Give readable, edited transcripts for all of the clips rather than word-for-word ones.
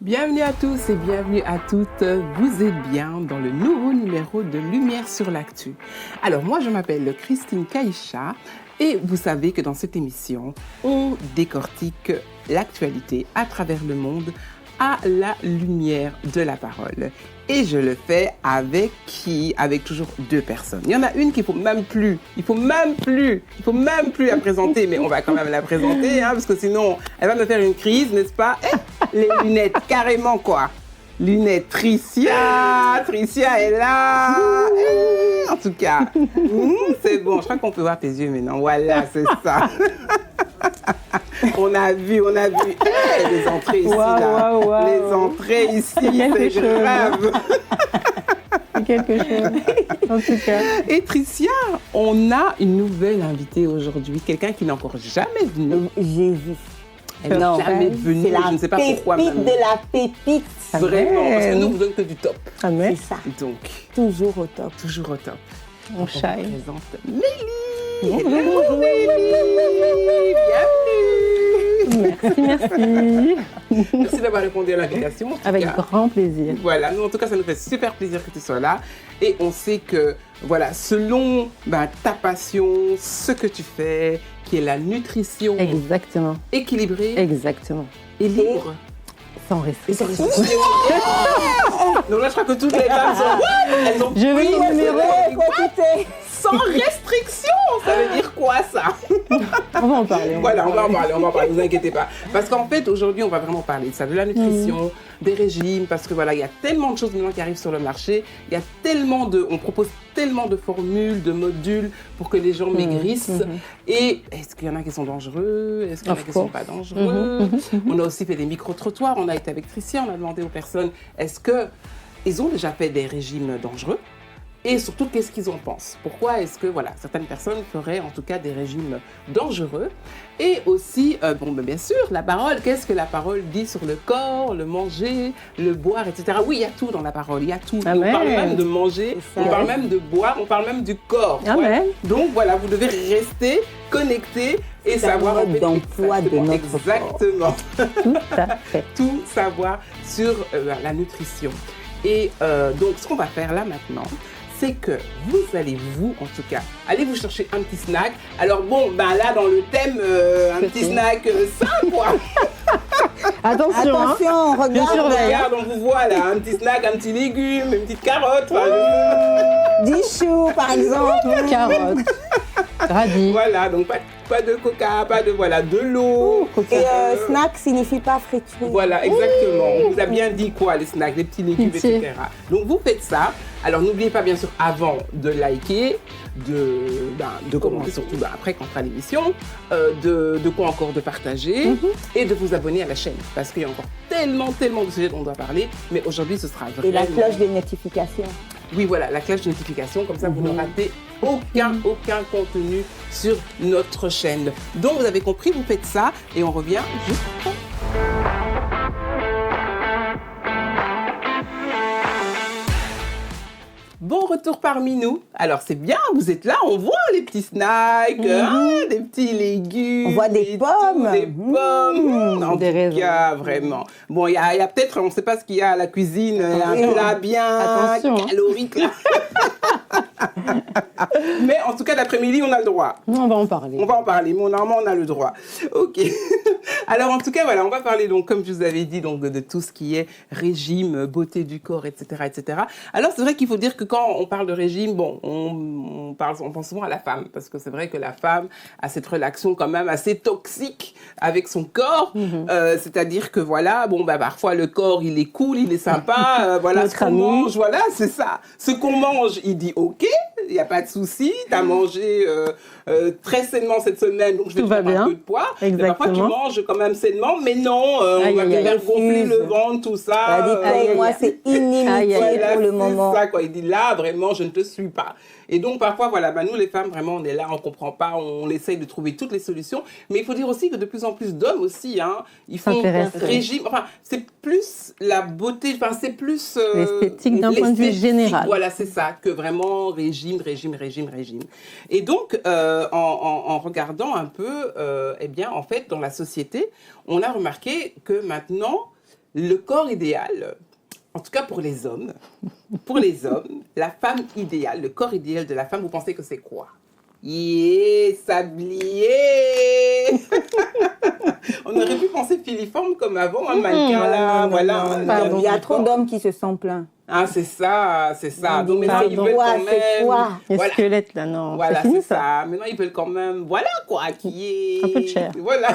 Bienvenue à tous et bienvenue à toutes. Vous êtes bien dans le nouveau numéro de Lumière sur l'actu. Alors moi je m'appelle Christine Kaïcha et vous savez que dans cette émission, on décortique l'actualité à travers le monde à la lumière de la parole. Et je le fais avec qui? Avec toujours deux personnes. Il y en a une qu'il il faut même plus la présenter, mais on va quand même la présenter, parce que sinon, elle va me faire une crise, n'est-ce pas? Les lunettes, carrément quoi. Lunettes, Tricia est là. En tout cas, c'est bon, je crois qu'on peut voir tes yeux maintenant. Voilà, c'est ça. On a vu. Les entrées ici, là. Wow. Les entrées ici, c'est grave. C'est quelque chose, en tout cas. Et Tricia, on a une nouvelle invitée aujourd'hui, quelqu'un qui n'est encore jamais venu. J'ai vu. Elle n'est jamais venue, je ne sais pas pourquoi. C'est la pépite de la pépite. Vraiment, parce que nous, vous donnons que du top. Amen. C'est ça. Donc, Toujours au top. toujours au top. On On shine. présente Mélie. Bonjour. Mélie, bienvenue. Merci. Merci d'avoir répondu à l'invitation. en tout Avec cas. grand plaisir. Voilà, nous en tout cas, ça nous fait super plaisir que tu sois là. Et on sait que, voilà, selon ta passion, ce que tu fais, qui est la nutrition Exactement. équilibrée Exactement. et libre. Sans restriction. Donc là, je crois que toutes les femmes sont... Elles ont Je vais pris le numéro. sans restriction. Ça veut dire quoi, ça? On va en parler. Voilà, on va en parler, ne vous inquiétez pas. Parce qu'en fait, aujourd'hui, on va vraiment parler de ça, de la nutrition, des régimes, parce que voilà, il y a tellement de choses maintenant qui arrivent sur le marché, on propose tellement de formules, de modules pour que les gens maigrissent. Et est-ce qu'il y en a qui sont dangereux? Est-ce qu'il y en a qui ne sont pas dangereux? On a aussi fait des micro-trottoirs, on a été avec Tricia, on a demandé aux personnes, est-ce qu'ils ont déjà fait des régimes dangereux? Et surtout, qu'est-ce qu'ils en pensent? Pourquoi est-ce que certaines personnes feraient en tout cas des régimes dangereux? Et aussi, bien sûr, la parole. Qu'est-ce que la parole dit sur le corps, le manger, le boire, etc. Oui, il y a tout dans la parole, il y a tout. Amen. On parle même de manger, on parle même de boire, on parle même du corps. Amen. Donc voilà, vous devez rester connectés et C'est un savoir mode d'emploi de notre corps. exactement. Tout à fait. Tout savoir sur la nutrition. Et donc, ce qu'on va faire là maintenant, c'est que vous allez, en tout cas, allez vous chercher un petit snack. Alors là, dans le thème, un petit snack sain, quoi. Attention. Attention, on Je regarde. surveille. Regarde, on vous voit là, un petit snack, un petit légume, une petite carotte. 10 choux, par exemple. Carotte. Radis. Voilà, donc pas de coca, pas de l'eau. Et snack signifie pas friture. Voilà, exactement. On vous a bien dit quoi, les snacks, les petits légumes, Pitié. etc. Donc vous faites ça. Alors n'oubliez pas bien sûr avant de liker, de commenter surtout après quand on fera l'émission, de quoi encore de partager et de vous abonner à la chaîne parce qu'il y a encore tellement de sujets dont on doit parler. Mais aujourd'hui ce sera vraiment... Et la cloche des notifications. Oui, voilà, la cloche de notification, comme ça vous ne ratez aucun contenu sur notre chaîne. Donc vous avez compris, vous faites ça et on revient juste après. Bon retour parmi nous. Alors c'est bien, vous êtes là, on voit les petits snacks, des petits légumes. On voit des pommes. Des pommes. En Des tout raisins. cas, vraiment. Bon, il y a peut-être, on ne sait pas ce qu'il y a à la cuisine, un plat bien Attention, calorique. Là. Mais en tout cas, l'après-midi, on a le droit. On va en parler. On va en parler, mais normalement, on a le droit. Ok. Alors, en tout cas, voilà, on va parler, donc, comme je vous avais dit, donc, de tout ce qui est régime, beauté du corps, etc., etc. Alors, c'est vrai qu'il faut dire que quand on parle de régime, bon, on pense souvent à la femme, parce que c'est vrai que la femme a cette relation quand même assez toxique avec son corps. C'est-à-dire que, voilà, parfois, le corps, il est cool, il est sympa, voilà, ce qu'on mange, voilà, c'est ça. Ce qu'on mange, il dit OK, il n'y a pas de souci, tu as mangé très sainement cette semaine, donc je vais te faire un peu de poids. Mais parfois, tu manges quand même sainement, mais non, on va te faire gonfler le ventre, tout ça. Moi, c'est inimitié pour le moment. C'est ça, quoi. Il dit là, vraiment, je ne te suis pas. Et donc, parfois, nous, les femmes, vraiment, on est là, on ne comprend pas, on essaye de trouver toutes les solutions. Mais il faut dire aussi que de plus en plus d'hommes aussi, ils font un régime. Enfin, c'est plus la beauté, c'est plus... l'esthétique d'un point de vue général. Voilà, c'est ça, que vraiment régime. Et donc, en regardant un peu, en fait, dans la société, on a remarqué que maintenant, le corps idéal, en tout cas pour les hommes, la femme idéale, le corps idéal de la femme, vous pensez que c'est quoi? Sablier. On aurait pu penser filiforme comme avant, un mannequin là, voilà. Il y a trop d'hommes qui se sentent plaints. Ah, c'est ça. Donc maintenant, ils veulent quand même... C'est quoi? Les Voilà. squelettes, là, non. Voilà, c'est fini, c'est ça. Maintenant, ils veulent quand même, voilà quoi, qui est... Un peu de chair. Voilà.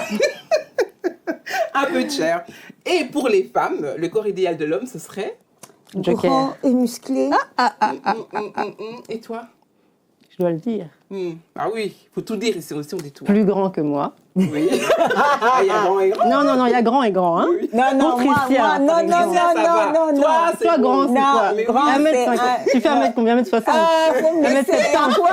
Un peu de chair. Et pour les femmes, le corps idéal de l'homme, ce serait... Joker. Grand et musclé. Et toi? Je dois le dire. Ah oui, il faut tout dire ici, aussi on dit tout. Plus grand que moi. Oui. Ah, il y a grand et grand. Non, il y a grand et grand, hein. Oui. Non, Patricia, moi, par exemple. Ça va. Toi, c'est Toi, bon. grand, c'est Non, quoi? mais grand, oui, c'est 1m50. Tu fais 1m combien? 1m60? Faut me laisser 1m70. toi.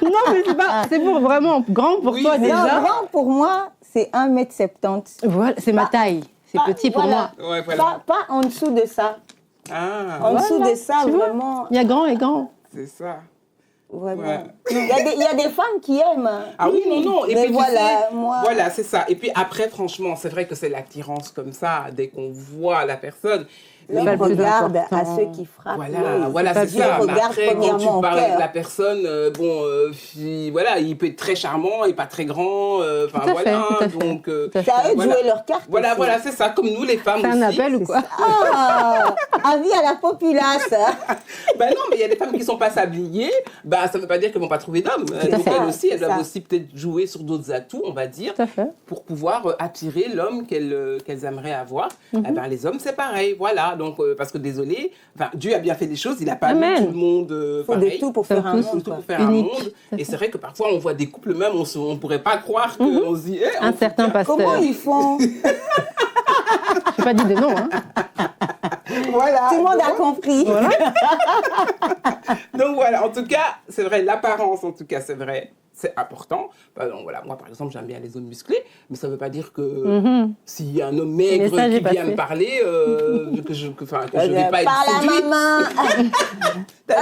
Non, mais c'est pas... C'est pour vraiment grand pour Oui, toi, c'est déjà. Non, grand pour moi, c'est 1m70. Voilà, c'est ma taille. C'est petit pour moi. Ouais, voilà. Pas en dessous de ça. Ah, En dessous de ça, tu vois. vraiment. Il y a grand et grand. c'est ça. Vraiment. Ouais. Il y a des femmes qui aiment. Ah oui, non. Et Mais puis, tu voilà, sais, moi. voilà, c'est ça. Et puis après, franchement, c'est vrai que c'est l'attirance comme ça, dès qu'on voit la personne. L'homme pas le plus regarde à important. ceux qui frappent. Voilà, c'est Dieu ça. Mais regarde après, quand tu premièrement au parles avec cœur. la personne, voilà, il peut être très charmant et pas très grand. Enfin, Tout à fait, voilà. tout à fait. Donc, Tout à C'est à eux de Voilà. jouer leur carte. voilà, aussi. c'est ça. Comme nous, les femmes C'est un aussi. appel ou quoi? Ah, avis à la populace. Ben non, mais il y a des femmes qui sont pas sabliées. Ben, ça veut pas dire qu'elles vont pas trouver d'hommes. à Donc fait. elles aussi, elles C'est doivent ça. aussi peut-être jouer sur d'autres atouts, on va dire, Tout à fait. pour pouvoir attirer l'homme qu'elles aimeraient avoir. Eh ben, les hommes, c'est pareil, voilà. Donc, parce que désolé, Dieu a bien fait des choses, il n'a pas mis Amen. tout le monde Il faut pareil. de tout pour Ça faire un pousse. Il faut monde. tout quoi. pour faire Unique. un monde. Et c'est vrai que parfois, on voit des couples même, on ne pourrait pas croire qu'on se dit... eh, Un on certain fout bien. pasteur. Comment ils font? Je n'ai pas dit de nom, hein. Voilà. Tout le monde a compris. Donc voilà, en tout cas, c'est vrai, l'apparence, en tout cas, c'est vrai, c'est important. Donc voilà, moi, par exemple, j'aime bien les hommes musclés, mais ça ne veut pas dire que s'il y a un homme maigre message est qui vient passé. me parler, que je ne vais pas être Parle à séduite. maman. T'as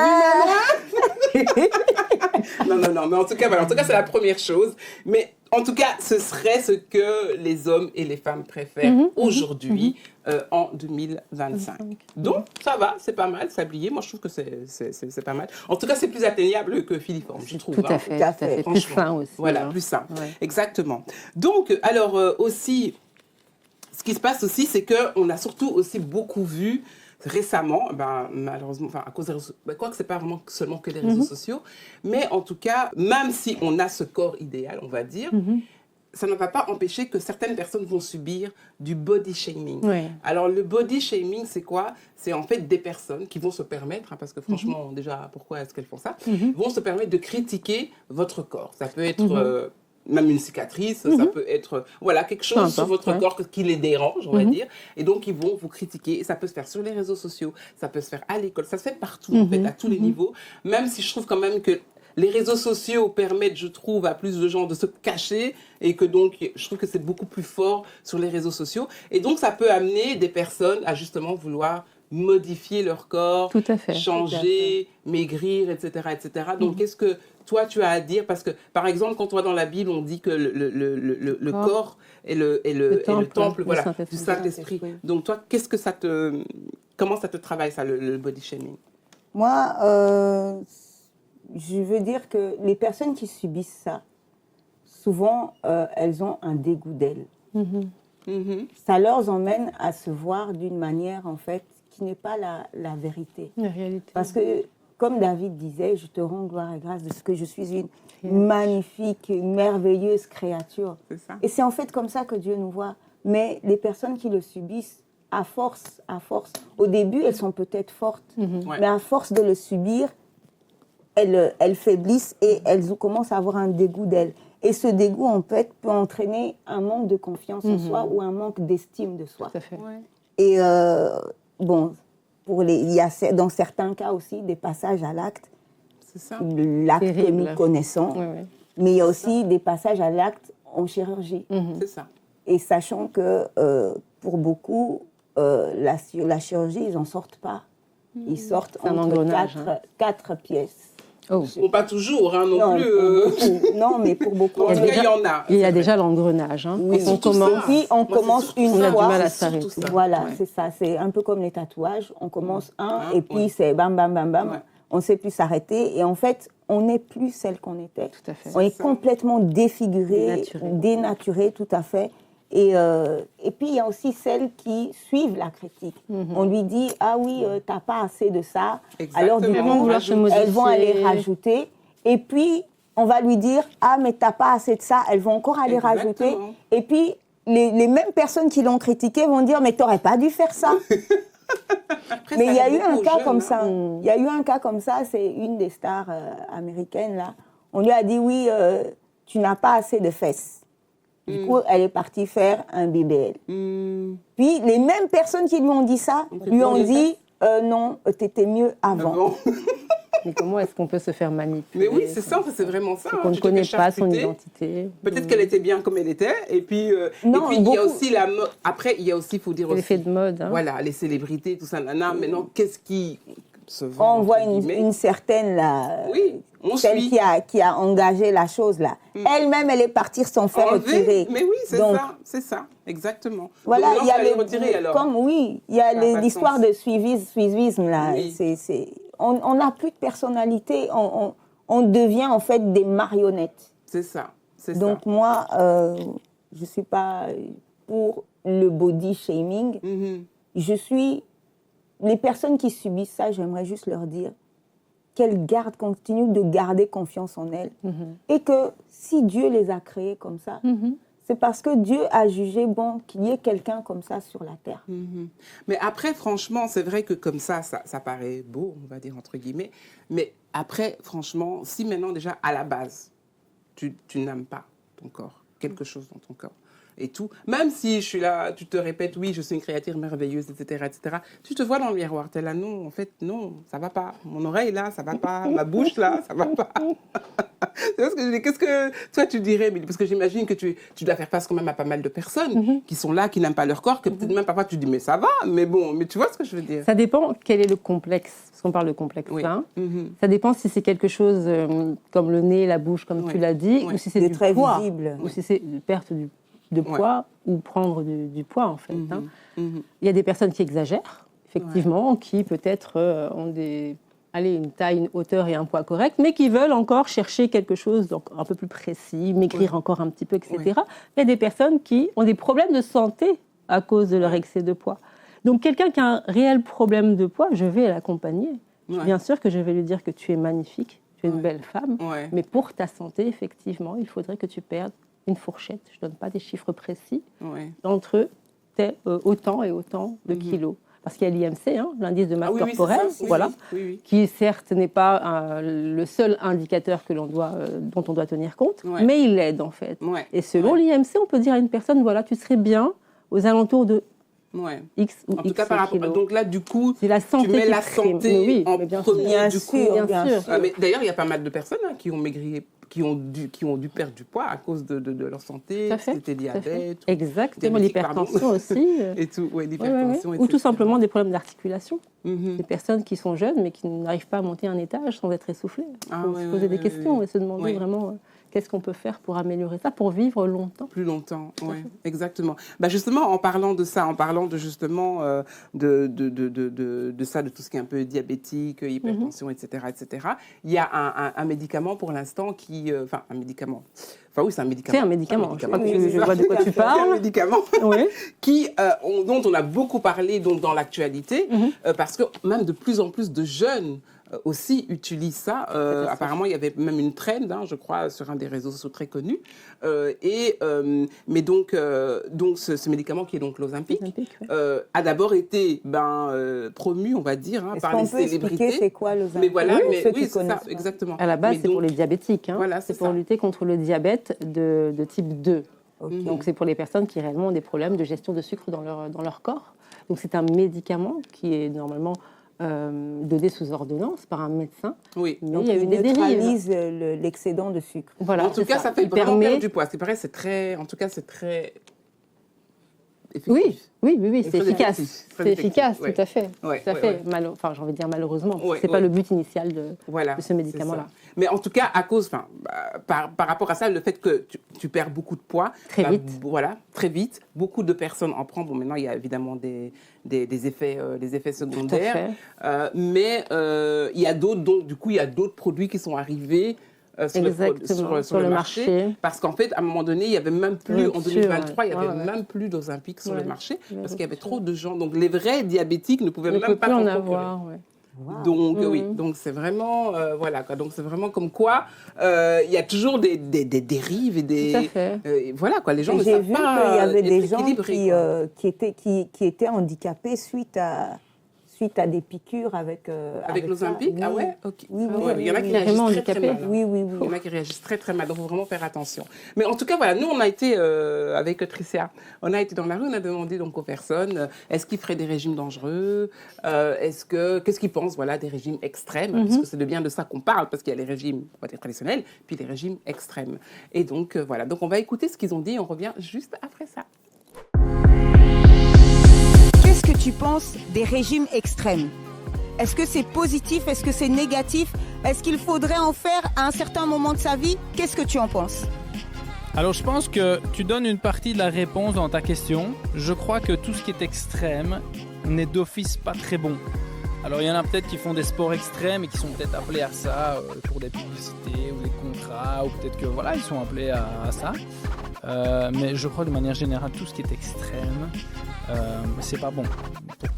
vu, maman? Non, mais en tout cas, voilà, c'est la première chose. Mais en tout cas, ce serait ce que les hommes et les femmes préfèrent aujourd'hui, en 2025. Donc, ça va, c'est pas mal, sablier. Moi, je trouve que c'est pas mal. En tout cas, c'est plus atteignable que filiforme, je trouve. Tout à hein. fait, Tout à tout à fait. fait. Plus Franchement. fin aussi. Voilà, hein. plus sain. Ouais. Exactement. Donc, alors aussi, ce qui se passe aussi, c'est qu'on a surtout aussi beaucoup vu récemment, malheureusement, à cause des réseaux, quoique c'est pas vraiment seulement que les réseaux sociaux, mais en tout cas, même si on a ce corps idéal, on va dire, ça ne va pas empêcher que certaines personnes vont subir du body shaming. Oui. Alors, le body shaming, c'est quoi? C'est en fait des personnes qui vont se permettre, parce que franchement, déjà, pourquoi est-ce qu'elles font ça? Vont se permettre de critiquer votre corps. Ça peut être même une cicatrice, ça peut être quelque chose Peu sur importe, votre ouais. corps qui les dérange, on va dire. Et donc, ils vont vous critiquer. Et ça peut se faire sur les réseaux sociaux, ça peut se faire à l'école, ça se fait partout, en fait, à tous les niveaux. Même si je trouve quand même que les réseaux sociaux permettent, je trouve, à plus de gens de se cacher et que donc, je trouve que c'est beaucoup plus fort sur les réseaux sociaux. Et donc, ça peut amener des personnes à justement vouloir modifier leur corps, Tout à fait. changer, maigrir, etc., etc. Donc, qu'est-ce que toi, tu as à dire? Parce que, par exemple, quand on va dans la Bible, on dit que le corps est le temple voilà, Saint-Esprit. du Saint-Esprit. Donc, toi, comment ça te travaille, ça, le body shaming? Moi, je veux dire que les personnes qui subissent ça, souvent, elles ont un dégoût d'elles. Ça leur emmène à se voir d'une manière, en fait, qui n'est pas la vérité. La réalité. Parce que, comme David disait, je te rends gloire et grâce de ce que je suis une magnifique, merveilleuse créature. C'est ça. Et c'est en fait comme ça que Dieu nous voit. Mais les personnes qui le subissent, à force, au début, elles sont peut-être fortes, Ouais. mais à force de le subir, elles faiblissent et elles commencent à avoir un dégoût d'elles. Et ce dégoût, en fait, peut entraîner un manque de confiance en soi ou un manque d'estime de soi. Tout à fait. Ouais. Et bon, il y a dans certains cas aussi des passages à l'acte, C'est ça. l'acte que Terrible. nous connaissons, Oui, oui. mais il y a aussi des passages à l'acte en chirurgie. C'est ça. Et sachant que pour beaucoup, la chirurgie, ils n'en sortent pas. Ils sortent C'est un entre engrenage, 4 pièces. Oh. Bon, pas toujours, hein, non, Non, plus. pour beaucoup. Non, mais pour beaucoup. En tout cas, il y en a. Il y a c'est déjà vrai. l'engrenage. Hein. Oui. Quand on commence, Puis on Moi, c'est commence surtout une on a du fois. mal à c'est surtout s'arrêter. ça. Voilà, Ouais. c'est ça. C'est un peu comme les tatouages. On commence un et puis ouais. c'est bam, bam, bam, bam. Ouais. On ne sait plus s'arrêter. Et en fait, on n'est plus celle qu'on était. tout à fait. On est ça. complètement défiguré, dénaturé, tout à fait. Et puis, il y a aussi celles qui suivent la critique. On lui dit, ah oui, t'as pas assez de ça. Alors, du Exactement. coup, Elles vont vouloir se modifier. elles vont aller rajouter. Et puis, on va lui dire, ah, mais t'as pas assez de ça. Elles vont encore aller rajouter. Exactement. Et puis, les mêmes personnes qui l'ont critiqué vont dire, mais t'aurais pas dû faire ça. Après, Mais ça il y a arrive eu un beaucoup aux cas jeunes, comme hein. ça. Il y a eu un cas comme ça, c'est une des stars américaines, là. On lui a dit, oui, tu n'as pas assez de fesses. Du coup, elle est partie faire un BBL. Puis, les mêmes personnes qui lui ont dit ça, lui ont dit, non, t'étais mieux avant. Bon. Mais comment est-ce qu'on peut se faire manipuler? Mais oui, c'est ça, c'est vraiment ça. C'est qu'on ne Tu te connaît fais pas son charcuter. identité. Peut-être qu'elle était bien comme elle était. Et puis, Non, il y a beaucoup. aussi la mode. Après, il y a aussi, il faut dire aussi. L'effet de mode. Hein. Voilà, les célébrités, tout ça, nana. Maintenant, qu'est-ce qui se vend On voit entre guillemets une certaine, là, Oui, on celle suit. qui a engagé la chose, là. Elle-même, elle est partie s'en faire Enlever. retirer. Mais oui, Donc, c'est ça, exactement. voilà, Donc, il y a les retirer, alors. comme oui, il y a Ça n'a pas de l'histoire sens. de suivisme là. Oui. On n'a plus de personnalité, on devient en fait des marionnettes. C'est ça, c'est ça. Donc moi, je suis pas pour le body shaming. Mhm. Je suis les personnes qui subissent ça. J'aimerais juste leur dire qu'elles continuent de garder confiance en elles et que si Dieu les a créées comme ça. C'est parce que Dieu a jugé bon qu'il y ait quelqu'un comme ça sur la terre. Mais après, franchement, c'est vrai que comme ça paraît beau, on va dire entre guillemets. Mais après, franchement, si maintenant déjà à la base, tu n'aimes pas ton corps, quelque chose dans ton corps et tout, même si je suis là, tu te répètes, oui, je suis une créature merveilleuse, etc., tu te vois dans le miroir, t'es là, non, en fait, non, ça va pas. Mon oreille là, ça va pas. Ma bouche là, ça va pas. C'est ce que je dis. Qu'est-ce que toi tu dirais, Milly? Parce que j'imagine que tu dois faire face quand même à pas mal de personnes qui sont là, qui n'aiment pas leur corps, que peut-être même parfois tu dis, mais ça va, mais bon, mais tu vois ce que je veux dire? Ça dépend quel est le complexe, parce qu'on parle de complexe. Oui. Hein. Ça dépend si c'est quelque chose comme le nez, la bouche, comme tu l'as dit, ou si c'est du très poids, visible. ou si c'est une perte de poids, ou prendre du poids en fait. Hein. Il y a des personnes qui exagèrent, effectivement, qui peut-être ont une taille, une hauteur et un poids correct, mais qui veulent encore chercher quelque chose donc, un peu plus précis, maigrir encore un petit peu, etc. Il y a des personnes qui ont des problèmes de santé à cause de leur excès de poids. Donc quelqu'un qui a un réel problème de poids, je vais l'accompagner. Bien sûr que je vais lui dire que tu es magnifique, tu es une belle femme, mais pour ta santé, effectivement, il faudrait que tu perdes une fourchette, je ne donne pas des chiffres précis, entre autant et autant de kilos. Parce qu'il y a l'IMC, hein, l'indice de masse corporelle, qui certes n'est pas le seul indicateur dont on doit tenir compte, mais il aide en fait. Et selon l'IMC, on peut dire à une personne, voilà, tu serais bien aux alentours de X ou en X tout cas, par rapport, kilos. Donc là, du coup, c'est la santé tu mets qui la prime. santé en bien premier, Bien du sûr, coup. bien sûr. Mais d'ailleurs, il y a pas mal de personnes qui ont maigri, qui ont dû perdre du poids à cause de leur santé, c'était diabète. Exactement, l'hypertension aussi. Et tout, l'hypertension. Ou tout simplement des problèmes d'articulation. Des personnes qui sont jeunes mais qui n'arrivent pas à monter un étage sans être essoufflées. Il faut se poser des questions et se demander vraiment qu'est-ce qu'on peut faire pour améliorer ça, pour vivre longtemps. Plus longtemps, oui, exactement. Bah justement, en parlant de ça, en parlant de justement de ça, de tout ce qui est un peu diabétique, hypertension, etc., il y a un médicament pour l'instant qui... Enfin, un médicament. Enfin oui, c'est un médicament. C'est un médicament. Je crois que Oui, je vois de quoi tu parles. C'est un médicament dont on a beaucoup parlé donc, dans l'actualité, parce que même de plus en plus de jeunes aussi utilisent ça. Apparemment, il y avait même une trend, je crois, sur un des réseaux sociaux très connus. Mais donc ce médicament qui est donc l'Ozempic a d'abord été promu, on va dire, par les célébrités. Expliquer c'est quoi l'Ozempic? Mais voilà, c'est ça, exactement. À la base, c'est pour les diabétiques. Voilà, c'est pour lutter contre le diabète de type 2. Donc, c'est pour les personnes qui réellement ont des problèmes de gestion de sucre dans leur corps. Donc, c'est un médicament qui est normalement donné sous ordonnance par un médecin. Oui. Mais donc, il y a eu des dérives. neutralise l'excédent de sucre. Voilà, en tout cas, ça fait vraiment perdre du poids. C'est pareil, c'est très... En tout cas, c'est très... effectif. Oui, c'est efficace. Effectif, C'est efficace, ouais. tout à fait. Ouais, tout à ouais, fait. ouais. Enfin, j'ai envie de dire malheureusement. Ouais, C'est pas le but initial de ce c'est médicament-là. ça. Mais en tout cas, à cause, par rapport à ça, le fait que tu perds beaucoup de poids. Très vite. Voilà, très vite. Beaucoup de personnes en prennent. Bon, maintenant, il y a évidemment des effets secondaires. Mais il y a d'autres, donc, du coup, il y a d'autres produits qui sont arrivés sur le marché. Parce qu'en fait, à un moment donné, il n'y avait même plus, en 2023, il n'y avait même plus d'Ozempic sur le marché parce qu'il y avait trop de gens. Donc, les vrais diabétiques ne pouvaient même pas en avoir. Wow. Donc, oui, donc c'est vraiment, voilà, quoi. Donc c'est vraiment comme quoi il y a toujours des dérives et des. Tout à fait. Voilà, quoi. Les gens ne savent pas. J'ai vu qu'il y avait des gens qui étaient handicapés suite à des piqûres avec l'Ozempic. Oui. Ah ouais, ok. Oui, il y en a qui réagissent très mal. Oui. Il y en a qui réagissent très très mal, donc il faut vraiment faire attention. Mais en tout cas, voilà, nous on a été avec Tricia, on a été dans la rue, on a demandé donc aux personnes, est-ce qu'ils feraient des régimes dangereux, qu'est-ce qu'ils pensent, voilà, des régimes extrêmes, parce que c'est bien de ça qu'on parle, parce qu'il y a les régimes, on va dire traditionnels, puis les régimes extrêmes. Et donc voilà, donc on va écouter ce qu'ils ont dit, et on revient juste après ça. Qu'est-ce que tu penses des régimes extrêmes? Est-ce que c'est positif? Est-ce que c'est négatif? Est-ce qu'il faudrait en faire à un certain moment de sa vie? Qu'est-ce que tu en penses? Alors je pense que tu donnes une partie de la réponse dans ta question. Je crois que tout ce qui est extrême n'est d'office pas très bon. Alors il y en a peut-être qui font des sports extrêmes et qui sont peut-être appelés à ça pour des publicités ou des contrats, ou peut-être que voilà, ils sont appelés à ça. Mais je crois de manière générale, tout ce qui est extrême, c'est pas bon.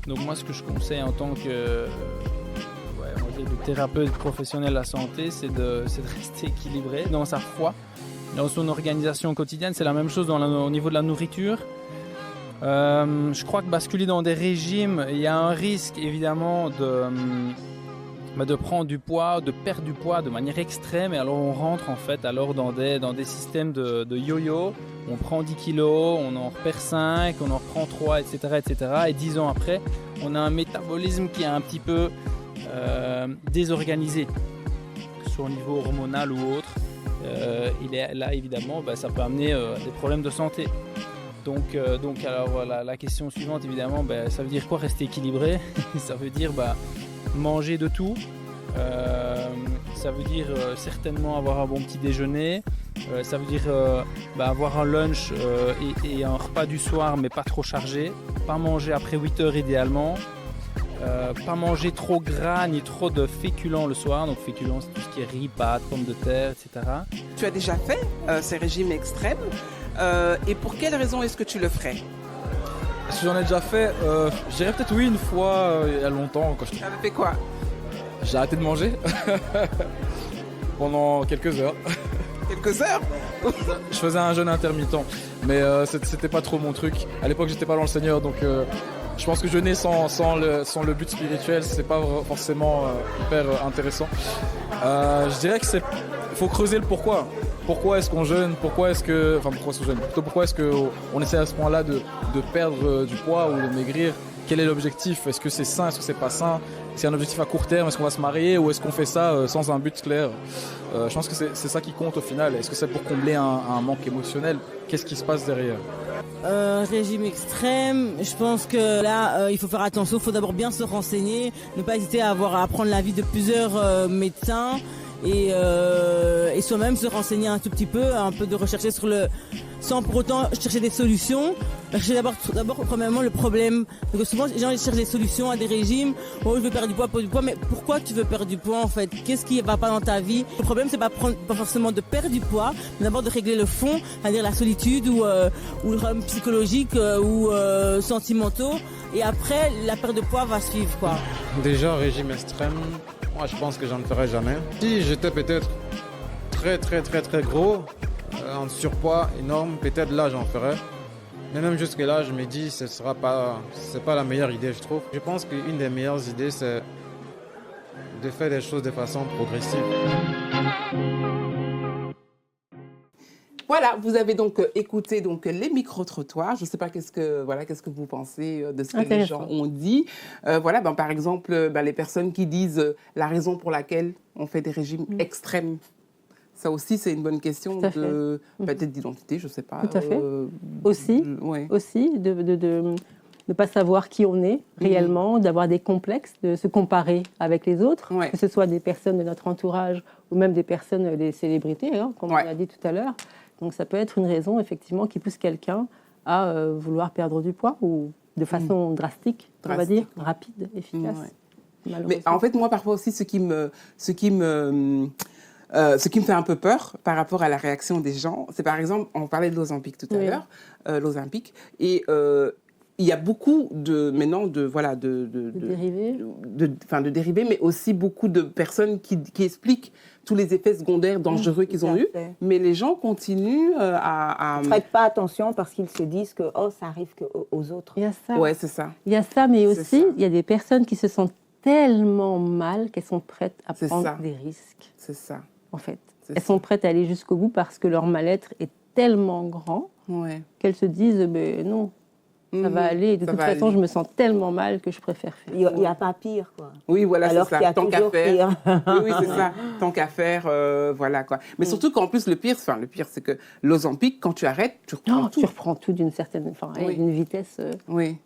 Donc moi, ce que je conseille en tant que le thérapeute professionnel de la santé, c'est de rester équilibré dans sa foi, dans son organisation quotidienne. C'est la même chose au niveau de la nourriture. Je crois que basculer dans des régimes, il y a un risque évidemment de prendre du poids, de perdre du poids de manière extrême, et alors on rentre en fait alors dans des systèmes de yo-yo. On prend 10 kilos, on en repère 5, on en reprend 3, etc. Et 10 ans après, on a un métabolisme qui est un petit peu désorganisé, que ce soit au niveau hormonal ou autre. Là évidemment, ça peut amener des problèmes de santé. Donc alors la question suivante évidemment, ça veut dire quoi rester équilibré? Ça veut dire manger de tout, ça veut dire certainement avoir un bon petit déjeuner, ça veut dire avoir un lunch et un repas du soir mais pas trop chargé, pas manger après 8 heures idéalement, pas manger trop gras ni trop de féculents le soir. Donc féculents, c'est tout ce qui est riz, pâtes, pommes de terre, etc. Tu as déjà fait ces régimes extrêmes et pour quelles raisons est-ce que tu le ferais? Si j'en ai déjà fait, je dirais peut-être oui une fois il y a longtemps. Tu avais fait quoi? J'ai arrêté de manger pendant quelques heures. Quelques heures? Je faisais un jeûne intermittent, mais c'était pas trop mon truc. À l'époque, j'étais pas dans le Seigneur, donc je pense que jeûner sans le but spirituel, c'est pas forcément hyper intéressant. Je dirais que faut creuser le pourquoi. Pourquoi est-ce qu'on jeûne? Pourquoi est-ce qu'on essaie à ce point-là de perdre du poids ou de maigrir? Quel est l'objectif? Est-ce que c'est sain? Est-ce que c'est pas sain? C'est un objectif à court terme? Est-ce qu'on va se marier? Ou est-ce qu'on fait ça sans un but clair? Je pense que c'est ça qui compte au final. Est-ce que c'est pour combler un manque émotionnel? Qu'est-ce qui se passe derrière? Régime extrême, je pense que là, il faut faire attention. Il faut d'abord bien se renseigner, ne pas hésiter à prendre l'avis de plusieurs médecins. Et soi-même se renseigner un tout petit peu, un peu de rechercher sans pour autant chercher des solutions. Chercher d'abord premièrement le problème. Parce que souvent les gens cherchent des solutions à des régimes. Oh, je veux perdre du poids, mais pourquoi tu veux perdre du poids en fait? Qu'est-ce qui va pas dans ta vie? Le problème c'est pas forcément de perdre du poids, mais d'abord de régler le fond, c'est-à-dire la solitude ou le problème psychologique ou sentimentaux. Et après la perte de poids va suivre quoi. Déjà régime extrême. Moi, je pense que j'en ferai jamais. Si j'étais peut-être très très très très gros, en surpoids énorme, peut-être là j'en ferais. Mais même jusque là, je me dis c'est pas la meilleure idée, je trouve. Je pense qu'une des meilleures idées, c'est de faire des choses de façon progressive. Voilà, vous avez donc écouté les micro-trottoirs. Je ne sais pas qu'est-ce que vous pensez de ce que les gens ont dit. Par exemple, les personnes qui disent la raison pour laquelle on fait des régimes extrêmes, Ça aussi, c'est une bonne question Tout à fait. peut-être d'identité, je ne sais pas. Tout à fait. Aussi, de ne pas savoir qui on est réellement, d'avoir des complexes, de se comparer avec les autres, que ce soit des personnes de notre entourage ou même des personnes, des célébrités, hein, comme on l'a dit tout à l'heure. Donc ça peut être une raison, effectivement, qui pousse quelqu'un à vouloir perdre du poids ou de façon drastique, on va dire, rapide, efficace. Mais en fait, moi, parfois aussi, ce qui me fait un peu peur par rapport à la réaction des gens, c'est par exemple, on parlait de l'Ozempic tout à l'heure, l'Ozempic, et il y a beaucoup de dérivés, mais aussi beaucoup de personnes qui expliquent tous les effets secondaires dangereux qu'ils ont eus, mais les gens continuent à... Ils ne prêtent pas attention parce qu'ils se disent que ça arrive qu'aux autres. Il y a ça. Ouais, c'est ça. Il y a ça, mais aussi, il y a des personnes qui se sentent tellement mal qu'elles sont prêtes à prendre des risques. C'est ça. En fait. Elles sont prêtes à aller jusqu'au bout parce que leur mal-être est tellement grand qu'elles se disent non, ça va aller. De toute façon, je me sens tellement mal que je préfère faire. Il n'y a pas pire, quoi. Oui, voilà, alors c'est ça. Qu'il y a tant qu'à toujours faire. Pire. Oui, c'est ça. Tant qu'à faire, voilà, quoi. Mais surtout qu'en plus, le pire, c'est que l'Ozempic, quand tu arrêtes, tu reprends tout. Tu reprends tout d'une certaine, d'une vitesse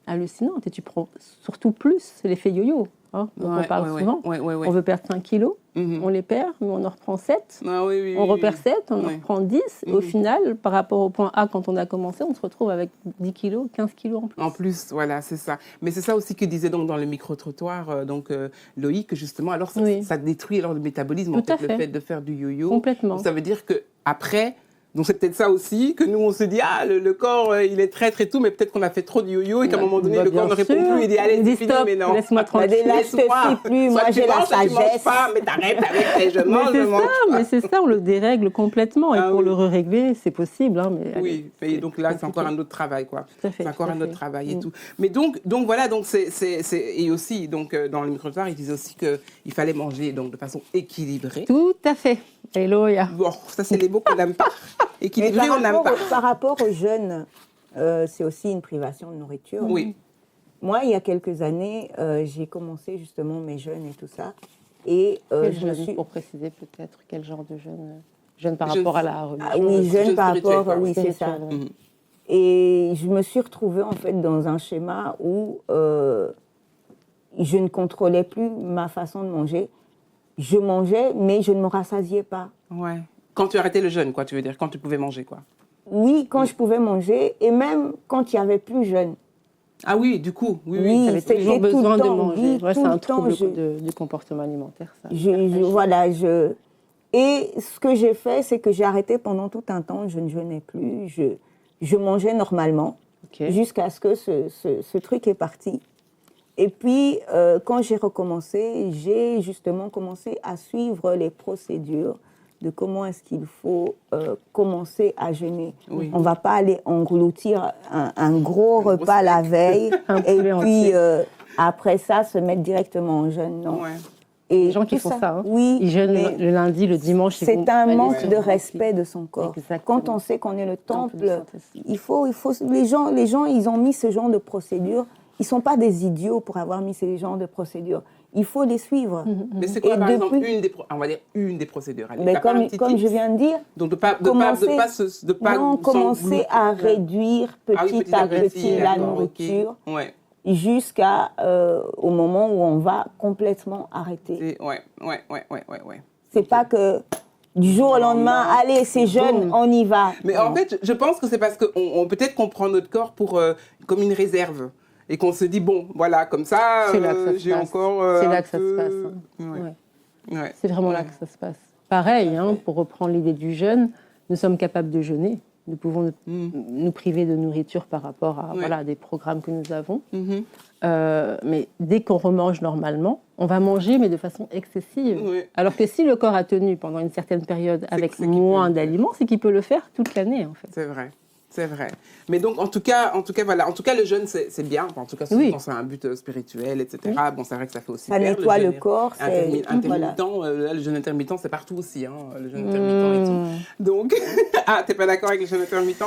hallucinante. Et tu prends surtout plus l'effet yo-yo. Hein, dont on parle souvent. On veut perdre 5 kilos, on les perd, mais on en reprend 7. On repère 7, on en reprend 10. Et au final, par rapport au point A, quand on a commencé, on se retrouve avec 10 kilos, 15 kilos en plus. En plus, voilà, c'est ça. Mais c'est ça aussi que disait donc dans le micro-trottoir Loïc, que justement, alors ça détruit alors le métabolisme, en fait, le fait de faire du yo-yo. Complètement. Donc, ça veut dire qu'après... Donc c'est peut-être ça aussi, que nous on se dit, le corps il est traître et tout, mais peut-être qu'on a fait trop de yo-yo et qu'à un moment donné le corps ne répond plus, il dit allez c'est fini, mais non. Laisse-moi tranquille. Laisse-moi plus, moi j'ai la sagesse. Tu manges pas, mais t'arrêtes avec tes je mange. Mais c'est ça, on le dérègle complètement et pour le régler c'est possible. Hein, mais oui, et donc là c'est encore un autre travail quoi. C'est encore un autre travail et tout. Mais donc voilà, donc c'est et aussi donc dans le micro-trottoir ils disaient aussi qu'il fallait manger donc de façon équilibrée. Tout à fait. Hello, Bon, ça c'est les mots qu'on n'aime pas. Équilibré, on n'aime pas. Par rapport aux jeunes, c'est aussi une privation de nourriture. Oui. Moi, il y a quelques années, j'ai commencé justement mes jeûnes et tout ça. Et je me suis... Pour préciser peut-être quel genre de jeûne par rapport à la religion. Oui, jeûne par rapport, oui, c'est ça. Et je me suis retrouvée en fait dans un schéma où je ne contrôlais plus ma façon de manger. Je mangeais, mais je ne me rassasiais pas. Ouais. Quand tu arrêtais le jeûne, quoi, tu veux dire, quand tu pouvais manger, quoi. Oui, quand je pouvais manger, et même quand il n'y avait plus jeûne. Ah oui, du coup, oui. Tu avais toujours besoin de manger. Oui, c'est un trouble du comportement alimentaire, ça. Et ce que j'ai fait, c'est que j'ai arrêté pendant tout un temps, je ne jeûnais plus, je mangeais normalement, jusqu'à ce que ce truc est parti. Et puis, quand j'ai recommencé, j'ai justement commencé à suivre les procédures de comment est-ce qu'il faut commencer à jeûner. Oui. On ne va pas aller engloutir un gros repas la veille et puis après ça, se mettre directement en jeûne. Non. Ouais. Et les gens qui font ça, oui, ils jeûnent le lundi, le dimanche. C'est un manque de respect de son corps. Exactement. Quand on sait qu'on est le temple, il faut les gens, ils ont mis ce genre de procédures. Ils ne sont pas des idiots pour avoir mis ces genres de procédures. Il faut les suivre. Mais c'est quoi, par exemple, une des procédures? Mais comme je viens de dire, donc de commencer à réduire petit à petit la nourriture jusqu'au moment où on va complètement arrêter. Ouais. C'est pas que du jour au lendemain, allez, c'est jeune, on y va. Mais en fait, je pense que c'est parce qu'on peut-être qu'on prend notre corps comme une réserve. Et qu'on se dit, bon, voilà, comme ça, j'ai encore... c'est là que ça se passe. Ouais. C'est vraiment là que ça se passe. Pareil, pour reprendre l'idée du jeûne, nous sommes capables de jeûner. Nous pouvons nous priver de nourriture par rapport à des programmes que nous avons. Mais dès qu'on remange normalement, on va manger, mais de façon excessive. Alors que si le corps a tenu pendant une certaine période avec moins d'aliments, c'est qu'il peut le faire toute l'année, en fait. C'est vrai. C'est vrai. Mais donc, en tout cas, voilà. En tout cas, le jeûne, c'est bien. En tout cas, quand c'est un but spirituel, etc. Bon, c'est vrai que ça fait aussi ça nettoie le corps. Intermittent. Le jeûne intermittent, c'est partout aussi. Le jeûne intermittent et tout. Donc, t'es pas d'accord avec le jeûne intermittent?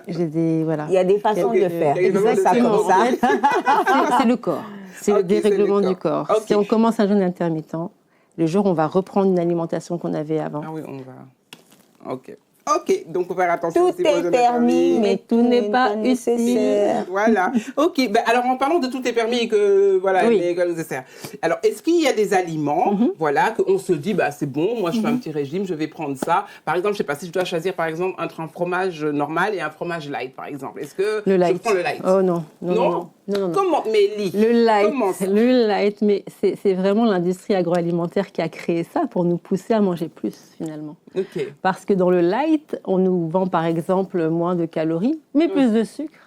Il y a des façons de le faire. Exactement. C'est le corps. C'est le dérèglement du corps. Si on commence un jeûne intermittent, le jour où on va reprendre une alimentation qu'on avait avant. Ah oui, on va. Ok, donc faut faire attention. Tout est permis, mais tout n'est pas nécessaire. Voilà. Ok, alors en parlant de tout est permis et que voilà, Oui. mais que nécessaire. Alors, est-ce qu'il y a des aliments, voilà, qu'on se dit, c'est bon, moi je fais un petit régime, je vais prendre ça. Par exemple, je sais pas si je dois choisir, par exemple, entre un fromage normal et un fromage light, par exemple. Est-ce que Le light. je prends le light? Oh non. Non. Comment, Mélie? Comment ça? Le light, mais c'est vraiment l'industrie agroalimentaire qui a créé ça pour nous pousser à manger plus, finalement. Ok. Parce que dans le light, on nous vend par exemple moins de calories, mais plus de sucre,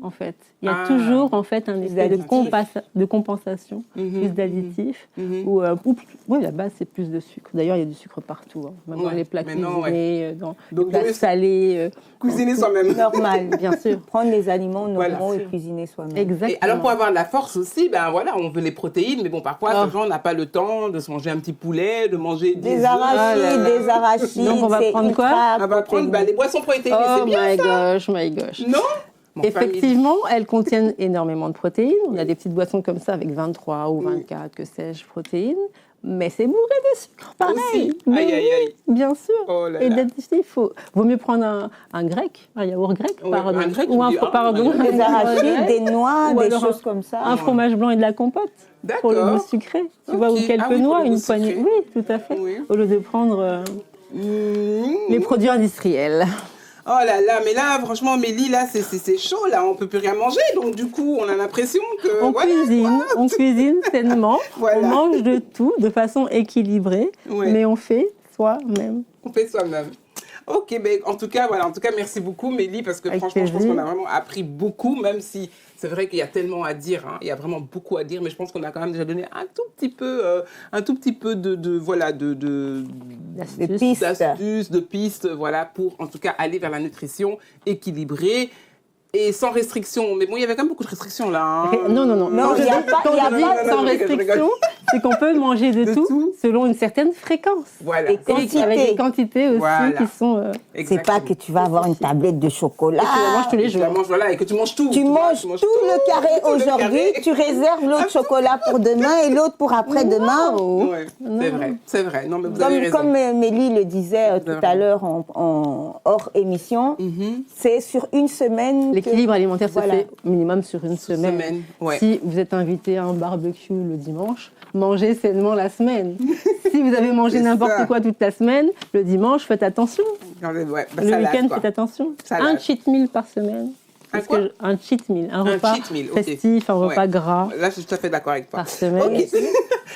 en fait. Il y a toujours en fait un effet de compensation, plus d'additifs. Oui, la base, c'est plus de sucre. D'ailleurs, il y a du sucre partout, hein. Même dans les plats cuisinés, dans les plats salés. Cuisiner soi-même. Normal, bien sûr. Prendre les aliments normaux et cuisiner soi-même. Exactement. Et alors, pour avoir de la force aussi, on veut les protéines, mais bon, parfois, ces gens n'ont pas le temps de se manger un petit poulet, de manger des arachides, des arachides. Donc, on va prendre quoi? On va prendre les boissons protéinées, c'est bien ça. Oh my gosh. Non? Effectivement, elles contiennent énormément de protéines. On a des petites boissons comme ça avec 23 ou 24, que sais-je, protéines. Mais c'est bourré de sucre, pareil. Aussi. Mais Aïe, aïe, aïe. bien sûr. Oh là Et là. d'additifs, vaut mieux prendre un grec, un yaourt grec, pardon. un grec, ou un, tu dis, pardon, Des arachides, des noix, Ou des alors choses comme ça. un fromage blanc et de la compote. Pour le goût sucré, tu vois, ou quelques pour noix, le goût une poignée. sucré. Oui, tout à fait. Oui. Au lieu de prendre les produits industriels. Oh là là, mais là, franchement, Mélie, là, c'est chaud, là, on peut plus rien manger, donc du coup, on a l'impression que... On cuisine sainement, Voilà. on mange de tout de façon équilibrée, mais on fait soi-même. On fait soi-même. Ok, mais en tout cas, merci beaucoup, Mélie, parce que franchement, je pense qu'on a vraiment appris beaucoup, même si c'est vrai qu'il y a tellement à dire, hein, il y a vraiment beaucoup à dire, mais je pense qu'on a quand même déjà donné un tout petit peu d'astuces, de pistes, voilà, pour en tout cas aller vers la nutrition équilibrée. Et sans restriction. Mais bon, il y avait quand même beaucoup de restrictions là. Hein. Non, il n'y a pas sans restriction. C'est qu'on peut manger de tout selon une certaine fréquence. Voilà. Et quantité. Avec des quantités aussi qui sont... C'est pas que tu vas avoir une tablette de chocolat. Et tu la manges tous les jours. Et que tu manges tout. Tu manges tout le carré aujourd'hui, tu réserves l'autre chocolat pour demain et l'autre pour après-demain. Ouais, c'est vrai. Non, mais vous avez raison. Comme Mélie le disait tout à l'heure en hors émission, c'est sur une semaine. L'équilibre alimentaire se fait minimum sur une semaine. Ouais. Si vous êtes invité à un barbecue le dimanche, mangez sainement la semaine. Si vous avez mangé n'importe quoi toute la semaine, le dimanche, faites attention. Le week-end, faites attention. Un cheat meal par semaine. Un cheat meal, un repas festif, un repas gras. Là, je suis tout à fait d'accord avec toi. Par semaine. Okay.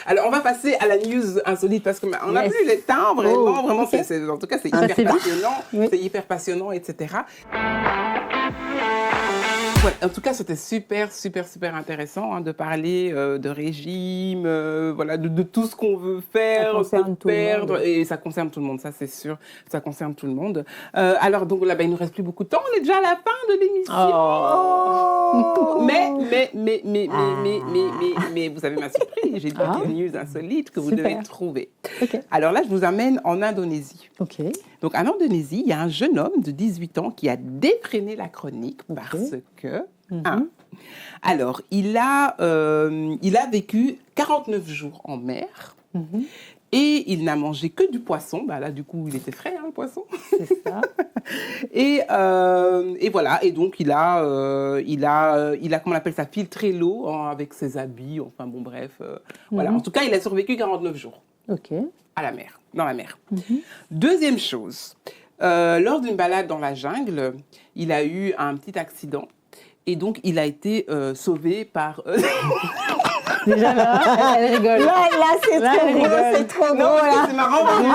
Alors, on va passer à la news insolite parce qu'on n'a plus le temps, vraiment. En tout cas, c'est hyper passionnant. C'est hyper passionnant, etc. Ouais, en tout cas, c'était super intéressant de parler de régime, de tout ce qu'on veut faire, perdre, et ça concerne tout le monde, ça c'est sûr, ça concerne tout le monde. Alors donc là, il nous reste plus beaucoup de temps, on est déjà à la fin de l'émission. Mais vous avez ma surprise, j'ai des news insolites que vous devez trouver. Okay. Alors là, je vous amène en Indonésie. Ok. Donc en Indonésie, il y a un jeune homme de 18 ans qui a défreiné la chronique parce que alors, il a vécu 49 jours en mer et il n'a mangé que du poisson. Là, du coup, il était frais, le poisson. C'est ça. Et voilà. Et donc, il a comment on appelle ça, filtré l'eau avec ses habits. Enfin, bon, bref. Voilà. En tout cas, il a survécu 49 jours. Ok. Dans la mer. Deuxième chose. Lors d'une balade dans la jungle, il a eu un petit accident. Et donc, il a été sauvé par... Déjà là, elle rigole. Là, c'est trop gros. Non, c'est marrant, parce que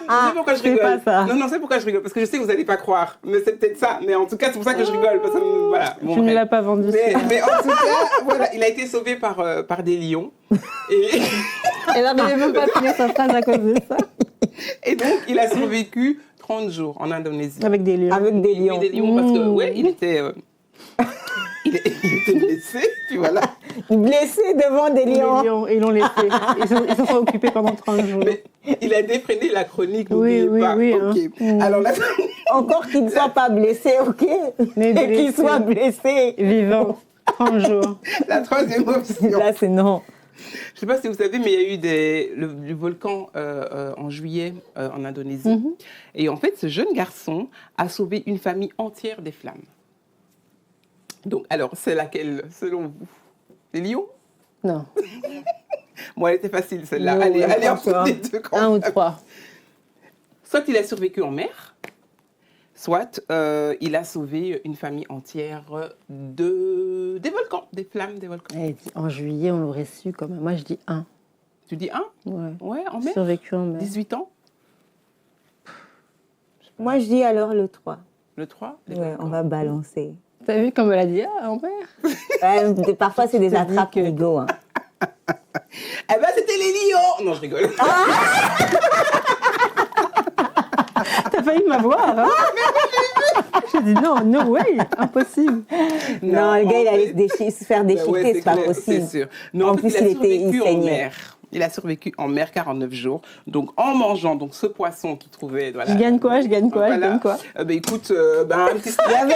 je sais pourquoi je rigole. Pas ça. Non, c'est pourquoi je rigole, parce que je sais que vous n'allez pas croire. Mais c'est peut-être ça. Mais en tout cas, c'est pour ça que je rigole. Parce que, voilà. Tu ne l'as pas vendu. Mais en tout cas, voilà, il a été sauvé par des lions. Et elle n'arrivait même pas à finir sa phrase à cause de ça. Et donc, il a survécu 30 jours en Indonésie. Avec des lions. Avec des lions. Oui, des lions, parce que, il était... il était blessé, puis voilà. Blessé devant des lions. Les lions, ils l'ont laissé. Ils se sont occupés pendant 30 jours. Mais il a défreiné la chronique, oui, pas. Okay. Alors là... Encore qu'il ne soit pas blessé, ok. Mais qu'il soit blessé. Vivant, 30 jours. La troisième option. Là, c'est non. Je ne sais pas si vous savez, mais il y a eu du volcan en juillet en Indonésie. Et en fait, ce jeune garçon a sauvé une famille entière des flammes. Donc, alors, c'est laquelle, selon vous? Les lions? Non. Bon, elle était facile, celle-là. Non, Allez, en fait, les deux. Un ou trois. Soit il a survécu en mer, soit il a sauvé une famille entière des volcans, des flammes des volcans. En juillet, on l'aurait su quand même. Moi, je dis un. Tu dis un? Ouais. Ouais, en mer? Survécu en mer. 18 ans? Moi, je dis alors le 3. Le 3? Ouais, on va balancer. T'as vu comme elle a dit en mer? Parfois, c'est des attrapes-nigots. Hein. Eh ben, c'était les lions! Non, je rigole. T'as failli m'avoir, hein? J'ai dit non, no way, impossible. Non, le gars, il allait se faire déchiqueter, ouais, c'est pas clair, possible. C'est sûr. Non, en plus, il a survécu en mer. Il a survécu en mer 49 jours. Donc, en mangeant donc, ce poisson qu'il trouvait. Voilà. Je gagne quoi? Je gagne quoi? Écoute, un petit snack.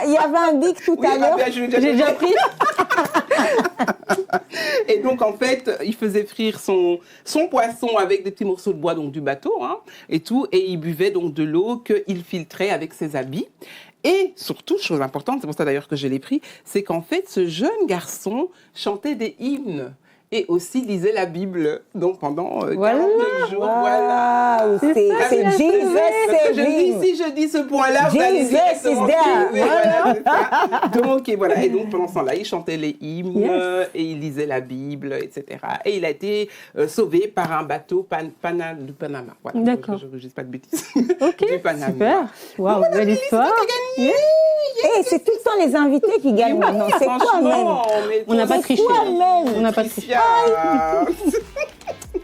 Il y avait un bic tout à l'heure. J'ai déjà pris. Et donc, en fait, il faisait frire son poisson avec des petits morceaux de bois donc, du bateau hein, et tout. Et il buvait donc de l'eau qu'il filtrait avec ses habits. Et surtout, chose importante, c'est pour ça d'ailleurs que je l'ai pris, c'est qu'en fait, ce jeune garçon chantait des hymnes. Et aussi lisait la Bible, donc pendant 49 jours. Voilà. C'est Jesus saving. Si je dis ce point-là, vous allez directement Donc, et voilà. Et donc, pendant ce temps-là, il chantait les hymnes et il lisait la Bible, etc. Et il a été sauvé par un bateau du Panama. Voilà. D'accord. Je ne dis pas de bêtises. Ok, du Panama. super. Waouh, belle histoire. C'est tout le temps les invités qui gagnent maintenant. C'est quoi même? On n'a pas triché. On n'a pas triché.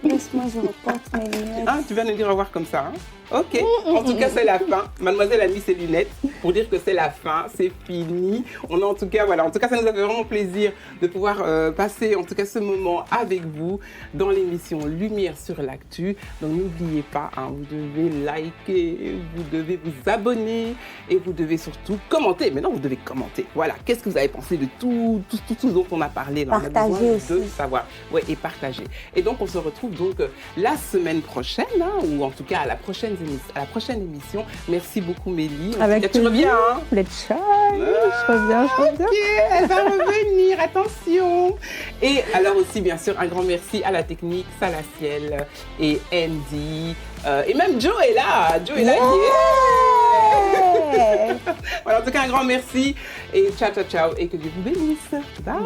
Laisse-moi, je reporte mes lunettes. Ah, tu viens de dire au revoir comme ça, hein? Ok, en tout cas c'est la fin. Mademoiselle a mis ses lunettes pour dire que c'est la fin, c'est fini. On a en tout cas, voilà, en tout cas ça nous a fait vraiment plaisir de pouvoir passer en tout cas ce moment avec vous dans l'émission Lumière sur l'actu. Donc n'oubliez pas, hein, vous devez liker, vous devez vous abonner et vous devez surtout commenter. Mais non, vous devez commenter. Voilà, qu'est-ce que vous avez pensé de tout ce dont on a parlé dans partager aussi. De savoir. Ouais, et partager. Et donc on se retrouve donc la semaine prochaine, hein, ou en tout cas à la prochaine émission. Merci beaucoup Mélie. Avec tu reviens, hein? Let's shine. Je reviens. Ok, elle va revenir, attention. Et alors aussi, bien sûr, un grand merci à la technique, Salaciel et Andy. Et même Joe est là. Voilà, en tout cas, un grand merci. Et ciao. Et que Dieu vous bénisse. Bye.